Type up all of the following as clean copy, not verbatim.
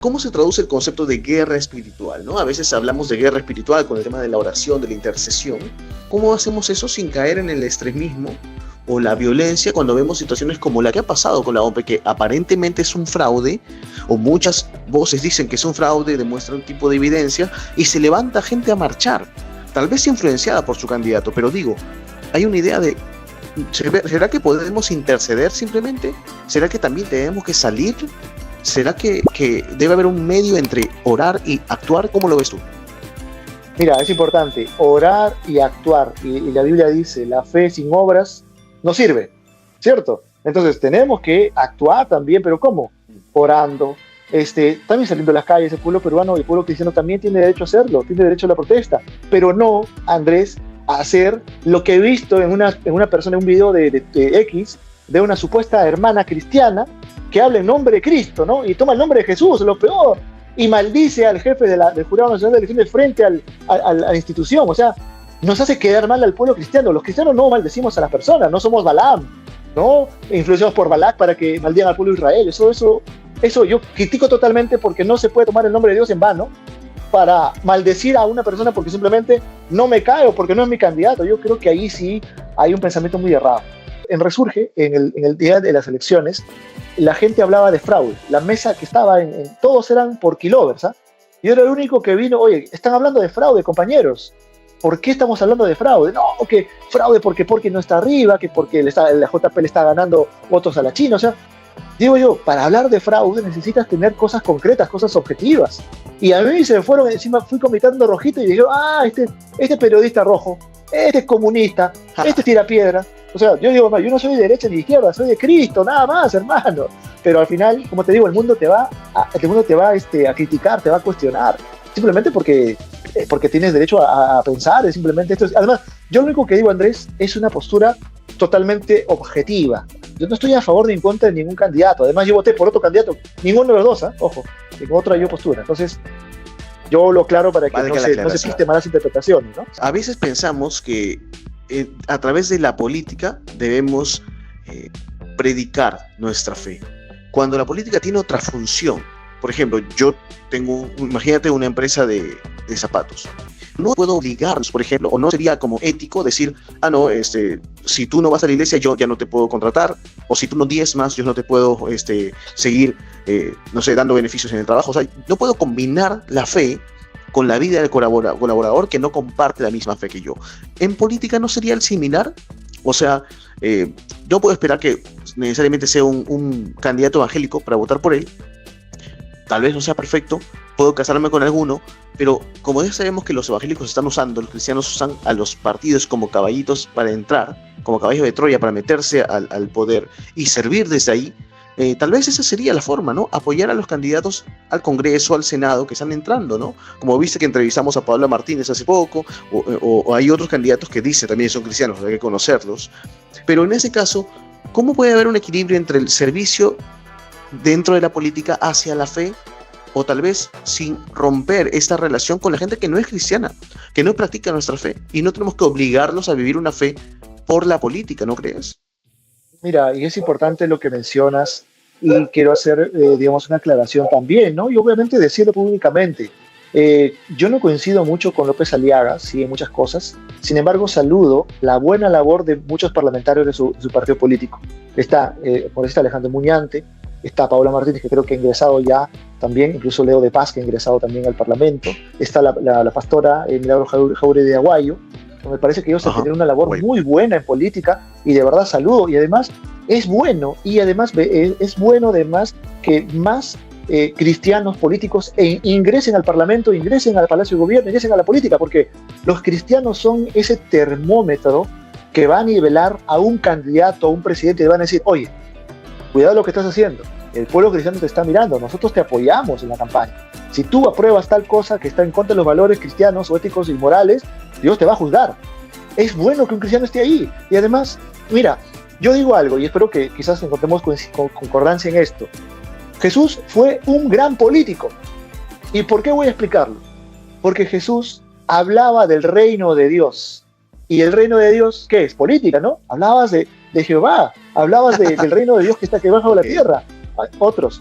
¿Cómo se traduce el concepto de guerra espiritual, ¿no? A veces hablamos de guerra espiritual con el tema de la oración, de la intercesión. ¿Cómo hacemos eso sin caer en el extremismo o la violencia cuando vemos situaciones como la que ha pasado con la OMP, que aparentemente es un fraude, o muchas voces dicen que es un fraude, demuestran un tipo de evidencia, y se levanta gente a marchar, tal vez influenciada por su candidato, pero digo, hay una idea de, ¿será que podemos interceder simplemente? ¿Será que también tenemos que salir? ¿Será que debe haber un medio entre orar y actuar? ¿Cómo lo ves tú? Mira, es importante orar y actuar. Y la Biblia dice, la fe sin obras no sirve, ¿cierto? Entonces tenemos que actuar también, pero ¿cómo? Orando, también saliendo a las calles. El pueblo peruano y el pueblo cristiano también tiene derecho a hacerlo, tiene derecho a la protesta, pero no, Andrés, a hacer lo que he visto en una persona, en un video de X, de una supuesta hermana cristiana, que habla en nombre de Cristo, ¿no? Y toma el nombre de Jesús, lo peor, y maldice al jefe del Jurado Nacional de Elecciones frente a la institución. O sea, nos hace quedar mal al pueblo cristiano. Los cristianos no maldecimos a las personas, no somos Balaam, ¿no? Influenciados por Balac para que maldigan al pueblo de Israel. Eso yo critico totalmente, porque no se puede tomar el nombre de Dios en vano para maldecir a una persona porque simplemente no me cae o porque no es mi candidato. Yo creo que ahí sí hay un pensamiento muy errado. En Resurge, en el día de las elecciones, la gente hablaba de fraude. La mesa que estaba todos eran por kilómetros, ¿ah? Yo era el único que vino, oye, están hablando de fraude, compañeros. ¿Por qué estamos hablando de fraude? No, que fraude porque no está arriba, que porque la JP le está ganando votos a la China. O sea, digo yo, para hablar de fraude necesitas tener cosas concretas, cosas objetivas. Y a mí se me fueron encima, fui comitando rojito y dije, este periodista rojo, este es comunista, este tira piedra. O sea, yo digo, yo no soy de derecha ni de izquierda, soy de Cristo, nada más, hermano. Pero al final, como te digo, el mundo te va a criticar, te va a cuestionar, simplemente porque tienes derecho a pensar. Simplemente esto. Además, yo lo único que digo, Andrés, es una postura totalmente objetiva. Yo no estoy a favor ni en contra de ningún candidato. Además, yo voté por otro candidato, ninguno de los dos, ojo, en otra yo postura. Entonces, yo lo aclaro para que no se piste malas interpretaciones, ¿no? A veces pensamos que a través de la política debemos predicar nuestra fe, cuando la política tiene otra función. Por ejemplo, yo imagínate una empresa de zapatos. No puedo obligarlos, por ejemplo, o no sería como ético decir, no, si tú no vas a la iglesia, yo ya no te puedo contratar, o si tú no diezmas, yo no te puedo seguir, no sé, dando beneficios en el trabajo. O sea, no puedo combinar la fe con la vida del colaborador que no comparte la misma fe que yo. ¿En política no sería el similar? O sea, yo puedo esperar que necesariamente sea un candidato evangélico para votar por él. Tal vez no sea perfecto, puedo casarme con alguno, pero como ya sabemos que los evangélicos están usando, los cristianos usan a los partidos como caballitos para entrar, como caballos de Troya para meterse al poder y servir desde ahí, tal vez esa sería la forma, ¿no? Apoyar a los candidatos al Congreso, al Senado que están entrando, ¿no? Como viste que entrevistamos a Paola Martínez hace poco, o hay otros candidatos que dicen también son cristianos, hay que conocerlos. Pero en ese caso, ¿cómo puede haber un equilibrio entre el servicio dentro de la política hacia la fe, o tal vez sin romper esta relación con la gente que no es cristiana, que no practica nuestra fe, y no tenemos que obligarlos a vivir una fe por la política, ¿no crees? Mira, y es importante lo que mencionas, y quiero hacer, digamos, una aclaración también, ¿no? Y obviamente decirlo públicamente. Yo no coincido mucho con López Aliaga, sí, en muchas cosas. Sin embargo, saludo la buena labor de muchos parlamentarios de su partido político. Está, por está Alejandro Muñante, está Paola Martínez, que creo que ha ingresado ya también, incluso Leo de Paz, que ha ingresado también al Parlamento. Está la pastora Milagro Jaure de Aguayo. Me parece que ellos han tenido una labor muy buena en política, y de verdad saludo. Y además es bueno, además que más cristianos políticos ingresen al Parlamento, ingresen al Palacio de Gobierno, ingresen a la política, porque los cristianos son ese termómetro que va a nivelar a un candidato, a un presidente, y van a decir, oye, cuidado lo que estás haciendo, el pueblo cristiano te está mirando, nosotros te apoyamos en la campaña. Si tú apruebas tal cosa que está en contra de los valores cristianos o éticos y morales, Dios te va a juzgar. Es bueno que un cristiano esté ahí. Y además, mira, yo digo algo, y espero que quizás encontremos concordancia en esto. Jesús fue un gran político. ¿Y por qué voy a explicarlo? Porque Jesús hablaba del reino de Dios. Y el reino de Dios, ¿qué es? Política, ¿no? Hablabas de Jehová, hablabas del reino de Dios que está bajo la tierra. Otros,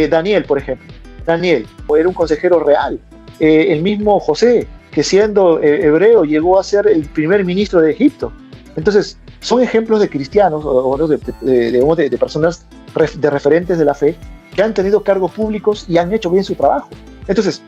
Daniel, por ejemplo. Daniel, o era un consejero real. El mismo José, que siendo hebreo llegó a ser el primer ministro de Egipto. Entonces, son ejemplos de cristianos o de personas de referentes de la fe que han tenido cargos públicos y han hecho bien su trabajo. Entonces,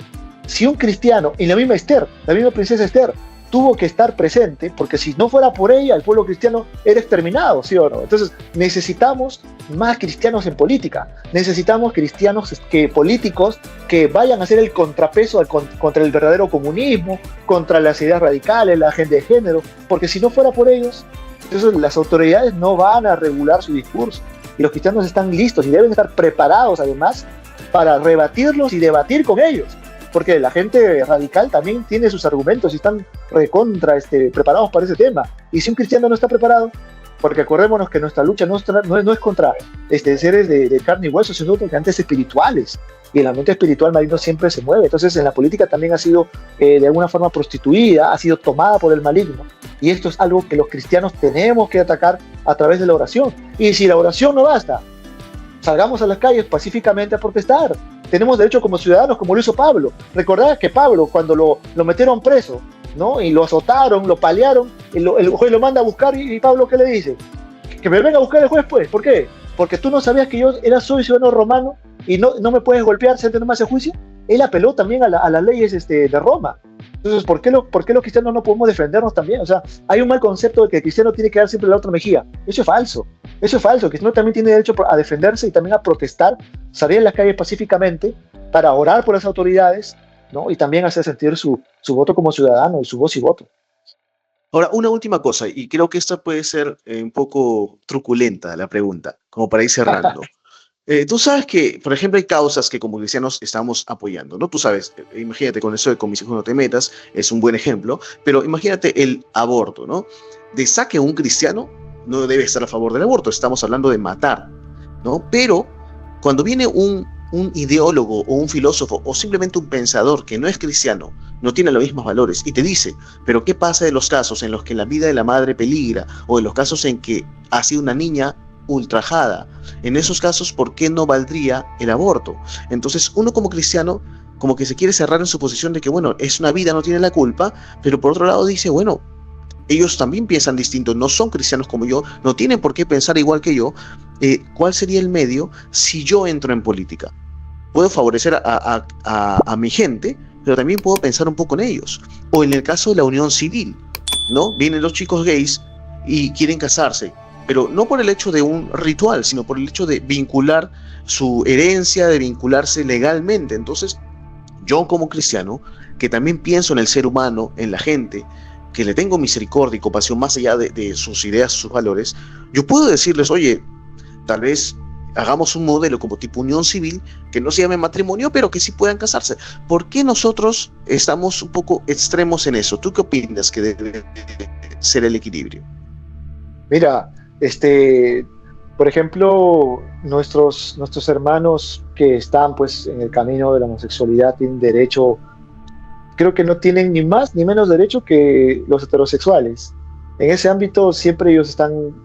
si un cristiano, y la misma Esther, la misma princesa Esther, tuvo que estar presente, porque si no fuera por ella, el pueblo cristiano era exterminado, ¿sí o no? Entonces, necesitamos más cristianos en política, necesitamos cristianos políticos que vayan a hacer el contrapeso contra el verdadero comunismo, contra las ideas radicales, la agenda de género, porque si no fuera por ellos, entonces las autoridades no van a regular su discurso, y los cristianos están listos y deben estar preparados además para rebatirlos y debatir con ellos, porque la gente radical también tiene sus argumentos y están preparados para ese tema. Y si un cristiano no está preparado, porque acordémonos que nuestra lucha no es contra seres de carne y hueso, sino contra antes espirituales, y el ambiente espiritual maligno siempre se mueve. Entonces en la política también ha sido de alguna forma prostituida, ha sido tomada por el maligno, y esto es algo que los cristianos tenemos que atacar a través de la oración. Y si la oración no basta, salgamos a las calles pacíficamente a protestar. Tenemos derecho como ciudadanos, como lo hizo Pablo. Recordad que Pablo, cuando lo metieron preso, ¿no? Y lo azotaron, lo palearon, el juez lo manda a buscar, y Pablo, ¿qué le dice? Que me venga a buscar el juez, pues. ¿Por qué? Porque tú no sabías que yo soy ciudadano romano y no me puedes golpear, no me hace juicio. Él apeló también a las leyes de Roma. Entonces, ¿por qué los cristianos no podemos defendernos también? O sea, hay un mal concepto de que el cristiano tiene que dar siempre la otra mejilla. Eso es falso. Eso es falso. El cristiano también tiene derecho a defenderse y también a protestar, salir a las calles pacíficamente para orar por las autoridades, ¿no? Y también hacer sentir su voto como ciudadano y su voz y voto. Ahora, una última cosa, y creo que esta puede ser un poco truculenta la pregunta, como para ir cerrando. Tú sabes que, por ejemplo, hay causas que como cristianos estamos apoyando, ¿no? Tú sabes, imagínate con eso de con mis hijos no te metas, es un buen ejemplo, pero imagínate el aborto, ¿no? De saque un cristiano no debe estar a favor del aborto, estamos hablando de matar, ¿no? Pero cuando viene un ideólogo o un filósofo o simplemente un pensador que no es cristiano, no tiene los mismos valores y te dice, pero ¿qué pasa de los casos en los que la vida de la madre peligra o en los casos en que ha sido una niña ultrajada? En esos casos, ¿por qué no valdría el aborto? Entonces, uno como cristiano como que se quiere cerrar en su posición de que, bueno, es una vida, no tiene la culpa, pero por otro lado dice, bueno, ellos también piensan distinto, no son cristianos como yo, no tienen por qué pensar igual que yo. ¿Cuál sería el medio si yo entro en política? Puedo favorecer a mi gente, pero también puedo pensar un poco en ellos. O en el caso de la unión civil, ¿no? Vienen los chicos gays y quieren casarse, pero no por el hecho de un ritual, sino por el hecho de vincular su herencia, de vincularse legalmente. Entonces, yo como cristiano, que también pienso en el ser humano, en la gente, que le tengo misericordia y compasión más allá de sus ideas, sus valores, yo puedo decirles, oye, tal vez hagamos un modelo como tipo unión civil, que no se llame matrimonio, pero que sí puedan casarse. ¿Por qué nosotros estamos un poco extremos en eso? ¿Tú qué opinas que debe ser el equilibrio? Mira, por ejemplo, nuestros hermanos que están pues en el camino de la homosexualidad tienen derecho, creo que no tienen ni más ni menos derecho que los heterosexuales. En ese ámbito siempre ellos están,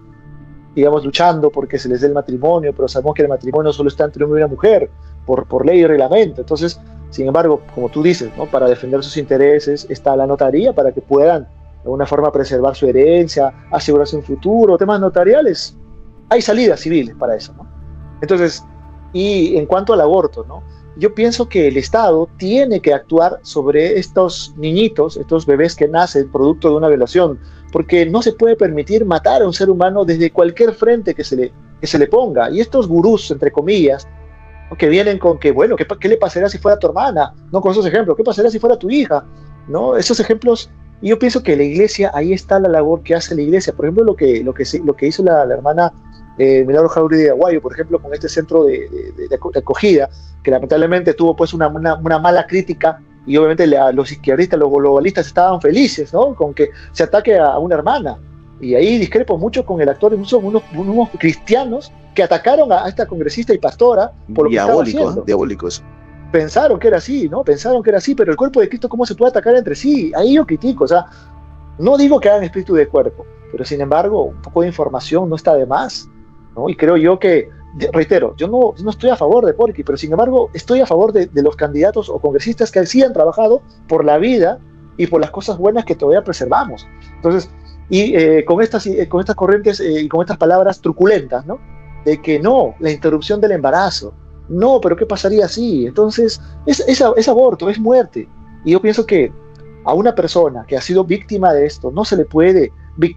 digamos, luchando porque se les dé el matrimonio, pero sabemos que el matrimonio solo está entre un hombre y una mujer, por ley y reglamento. Entonces, sin embargo, como tú dices, ¿no? Para defender sus intereses está la notaría para que puedan de alguna forma preservar su herencia, asegurarse un futuro, temas notariales. Hay salidas civiles para eso, ¿no? Entonces, y en cuanto al aborto, ¿no? Yo pienso que el Estado tiene que actuar sobre estos niñitos, estos bebés que nacen producto de una violación, porque no se puede permitir matar a un ser humano desde cualquier frente que se le ponga. Y estos gurús, entre comillas, que vienen con que, bueno, ¿qué le pasaría si fuera tu hermana? No, con esos ejemplos, ¿qué pasaría si fuera tu hija? ¿No? Esos ejemplos, y yo pienso que la iglesia, ahí está la labor que hace la iglesia. Por ejemplo, lo que hizo la hermana Milagro Jauregui de Aguayo, por ejemplo, con este centro de acogida, que lamentablemente tuvo pues una mala crítica, y obviamente los izquierdistas, los globalistas estaban felices, ¿no? Con que se ataque a una hermana. Y ahí discrepo mucho con el actor, incluso unos cristianos que atacaron a esta congresista y pastora por lo que estaba haciendo. Diabólico eso. Pensaron que era así, ¿no? Pensaron que era así, pero el cuerpo de Cristo, ¿cómo se puede atacar entre sí? Ahí yo critico, o sea, no digo que hagan espíritu de cuerpo, pero sin embargo, un poco de información no está de más, ¿no? Y creo yo que reitero, yo no estoy a favor de Porky, pero sin embargo estoy a favor de los candidatos o congresistas que sí han trabajado por la vida y por las cosas buenas que todavía preservamos. Entonces, con estas corrientes y con estas palabras truculentas, ¿no? De que no, la interrupción del embarazo, no, pero ¿qué pasaría si? Entonces, es aborto, es muerte. Y yo pienso que a una persona que ha sido víctima de esto no se le puede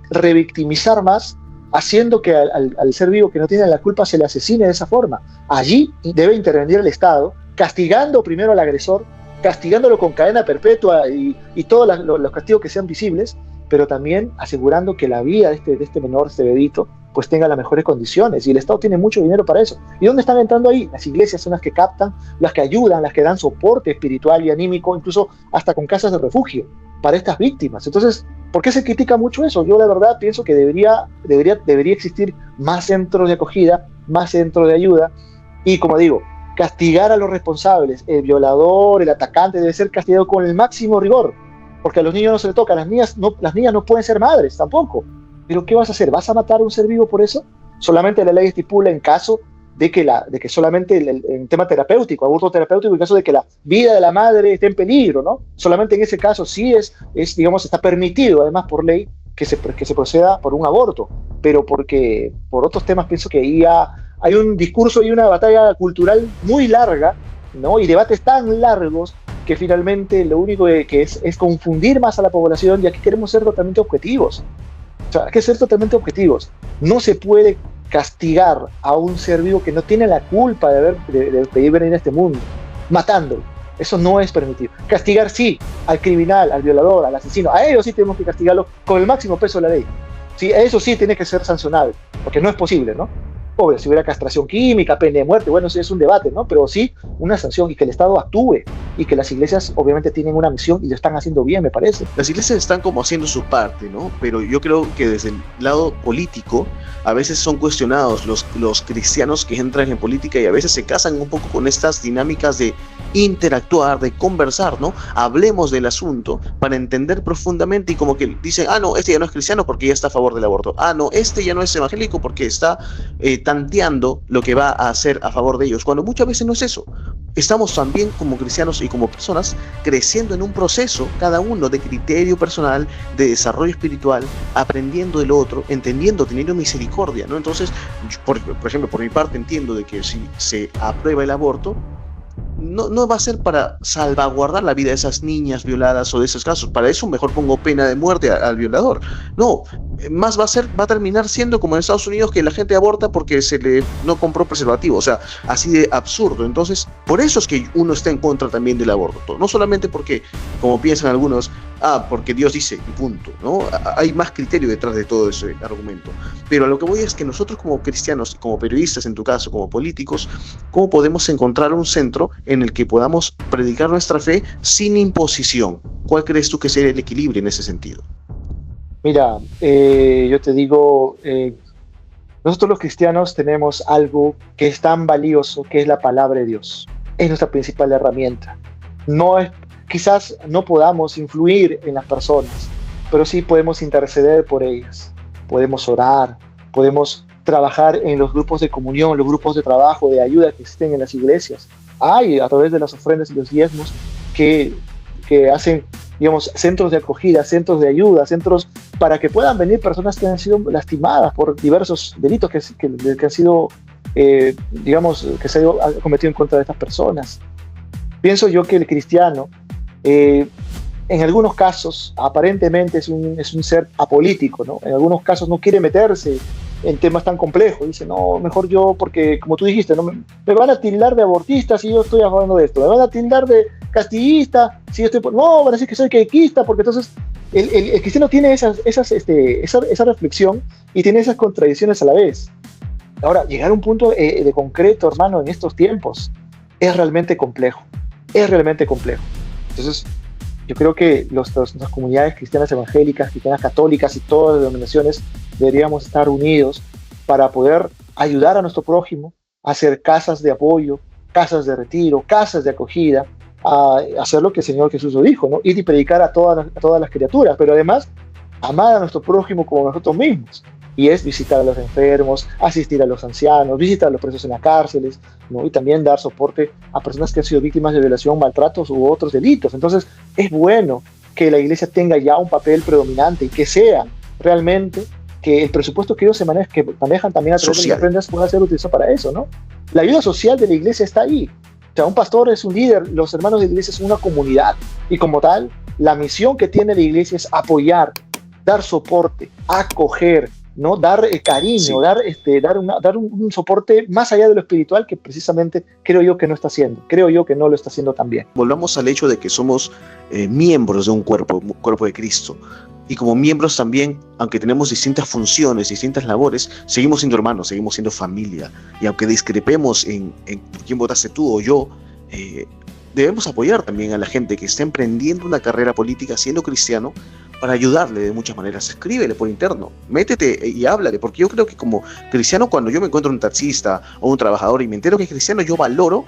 revictimizar más haciendo que al ser vivo que no tiene la culpa se le asesine de esa forma. Allí debe intervenir el Estado, castigando primero al agresor, castigándolo con cadena perpetua y todos los castigos que sean visibles, pero también asegurando que la vida de este menor, este bebito, pues tenga las mejores condiciones. Y el Estado tiene mucho dinero para eso. ¿Y dónde están entrando ahí? Las iglesias son las que captan, las que ayudan, las que dan soporte espiritual y anímico, incluso hasta con casas de refugio para estas víctimas. Entonces, ¿por qué se critica mucho eso? Yo la verdad pienso que debería existir más centros de acogida, más centros de ayuda, y como digo, castigar a los responsables. El violador, el atacante debe ser castigado con el máximo rigor, porque a los niños no se les toca, las niñas no pueden ser madres tampoco. Pero ¿qué vas a hacer? ¿Vas a matar a un ser vivo por eso? Solamente la ley estipula en caso de que solamente en tema terapéutico, aborto terapéutico, en caso de que la vida de la madre esté en peligro, ¿no? Solamente en ese caso sí digamos, está permitido, además por ley, que se proceda por un aborto. Pero porque por otros temas pienso que ahí hay un discurso y una batalla cultural muy larga, ¿no? Y debates tan largos que finalmente lo único que es confundir más a la población, y aquí queremos ser totalmente objetivos. O sea, hay que ser totalmente objetivos. No se puede castigar a un ser vivo que no tiene la culpa de pedir venir a este mundo, matándolo. Eso no es permitido. Castigar sí al criminal, al violador, al asesino. A ellos sí tenemos que castigarlo con el máximo peso de la ley. Sí, eso sí tiene que ser sancionable, porque no es posible, ¿no? Pobre, si hubiera castración química, pena de muerte, bueno, eso es un debate, ¿no? Pero sí una sanción y que el Estado actúe y que las iglesias obviamente tienen una misión y lo están haciendo bien, me parece. Las iglesias están como haciendo su parte, ¿no? Pero yo creo que desde el lado político a veces son cuestionados los cristianos que entran en política y a veces se casan un poco con estas dinámicas de interactuar, de conversar, ¿no? Hablemos del asunto para entender profundamente y como que dicen, no, este ya no es cristiano porque ya está a favor del aborto. No, este ya no es evangélico porque está tanteando lo que va a hacer a favor de ellos, cuando muchas veces no es eso. Estamos también como cristianos y como personas creciendo en un proceso, cada uno de criterio personal, de desarrollo espiritual, aprendiendo del otro, entendiendo, teniendo misericordia, ¿no? Entonces, por ejemplo, por mi parte entiendo de que si se aprueba el aborto, no va a ser para salvaguardar la vida de esas niñas violadas o de esos casos. Para eso mejor pongo pena de muerte al violador. No, más va a terminar siendo como en Estados Unidos, que la gente aborta porque no compró preservativo. O sea, así de absurdo. Entonces, por eso es que uno está en contra también del aborto. No solamente porque, como piensan algunos, porque Dios dice y punto, ¿no? Hay más criterio detrás de todo ese argumento. Pero a lo que voy es que nosotros como cristianos, como periodistas en tu caso, como políticos, ¿cómo podemos encontrar un centro en el que podamos predicar nuestra fe sin imposición? ¿Cuál crees tú que sería el equilibrio en ese sentido? Mira, yo te digo, nosotros los cristianos tenemos algo que es tan valioso, que es la palabra de Dios. Es nuestra principal herramienta. Quizás no podamos influir en las personas, pero sí podemos interceder por ellas. Podemos orar, podemos trabajar en los grupos de comunión, los grupos de trabajo, de ayuda que existen en las iglesias. Hay a través de las ofrendas y los diezmos que hacen, digamos, centros de acogida, centros de ayuda, centros para que puedan venir personas que han sido lastimadas por diversos delitos que han sido, digamos, que se han cometido en contra de estas personas. Pienso yo que el cristiano, en algunos casos, aparentemente es un ser apolítico, ¿no? En algunos casos no quiere meterse en temas tan complejos. Dice, no, mejor yo, porque como tú dijiste, ¿no? Me van a tildar de abortista si yo estoy hablando de esto. Me van a tildar de castillista si yo estoy... No, van a decir que soy quequista, porque entonces el cristiano tiene esa reflexión y tiene esas contradicciones a la vez. Ahora, llegar a un punto de concreto, hermano, en estos tiempos, es realmente complejo. Es realmente complejo. Entonces, yo creo que nuestras comunidades cristianas evangélicas, cristianas católicas y todas las denominaciones deberíamos estar unidos para poder ayudar a nuestro prójimo a hacer casas de apoyo, casas de retiro, casas de acogida, a hacer lo que el Señor Jesús lo dijo, ¿no? Ir y predicar a todas las criaturas, pero además amar a nuestro prójimo como nosotros mismos. y es visitar a los enfermos, asistir a los ancianos, visitar a los presos en las cárceles, ¿no? Y también dar soporte a personas que han sido víctimas de violación, maltratos u otros delitos. Entonces, es bueno que la iglesia tenga ya un papel predominante y que sea realmente que el presupuesto que ellos que manejan también a través de las ofrendas pueda ser utilizado para eso, ¿no? La ayuda social de la iglesia está ahí. O sea, un pastor es un líder, los hermanos de la iglesia son una comunidad, y como tal, la misión que tiene la iglesia es apoyar, dar soporte, acoger, ¿no? Dar cariño, sí. dar un soporte más allá de lo espiritual, que precisamente creo yo que no está haciendo, creo yo que no lo está haciendo tan bien. Volvamos al hecho de que somos miembros de un cuerpo de Cristo, y como miembros también, aunque tenemos distintas funciones, distintas labores, seguimos siendo hermanos, seguimos siendo familia, y aunque discrepemos en quién votaste tú o yo, debemos apoyar también a la gente que está emprendiendo una carrera política siendo cristiano, para ayudarle de muchas maneras. Escríbele por interno, métete y háblale, porque yo creo que como cristiano, cuando yo me encuentro un taxista o un trabajador y me entero que es cristiano, yo valoro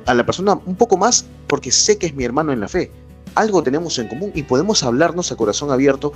a la persona un poco más porque sé que es mi hermano en la fe. Algo tenemos en común y podemos hablarnos a corazón abierto